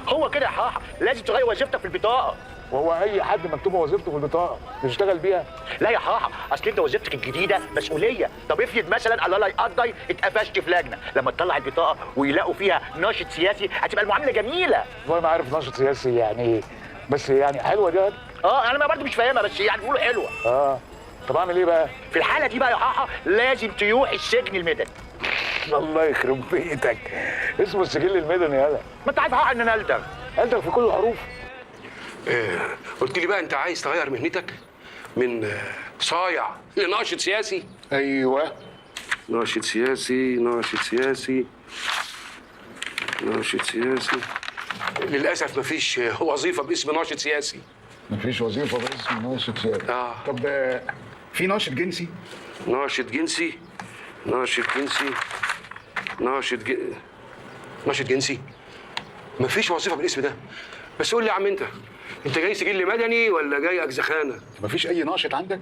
هو كده يا حاحه، لازم تغير وظيفتك في البطاقه. وهو اي حد مكتوبه وظيفته في البطاقه بيشتغل بيها؟ لا يا حاحه، اصل انت وظيفتك الجديده مسؤوليه. طب افرض مثلا الله لا يقضي اتقفشت في لجنه، لما تطلع البطاقه ويلاقوا فيها ناشط سياسي هتبقى المعامله جميله. والله ما عارف ناشط سياسي يعني ايه، بس يعني حلوه دي. انا برضه مش فاهمها، بس يعني بيقولوا حلوه. طب اعمل ايه بقى؟ في الحاله دي بقى يا حاحه لازم تروح السجن المدني. الله يخرب بيتك، اسمه السجل المدني يالا. ما انت عارف يا حاحه ان انا الدغ قلتك في كل الحروف. قلت لي بقى انت عايز تغير مهنتك من صايع لناشط سياسي؟ ايوه، ناشط سياسي ناشط سياسي ناشط سياسي. للاسف مفيش وظيفه باسم ناشط سياسي. مفيش وظيفه باسم ناشط سياسي. طب في ناشط جنسي؟ ناشط جنسي ناشط جنسي ناشط جنسي. مفيش وظيفه بالاسم ده. بس قول لي يا عم، انت جاي سجل مدني ولا جاي اجزخانه؟ مفيش اي ناشط عندك؟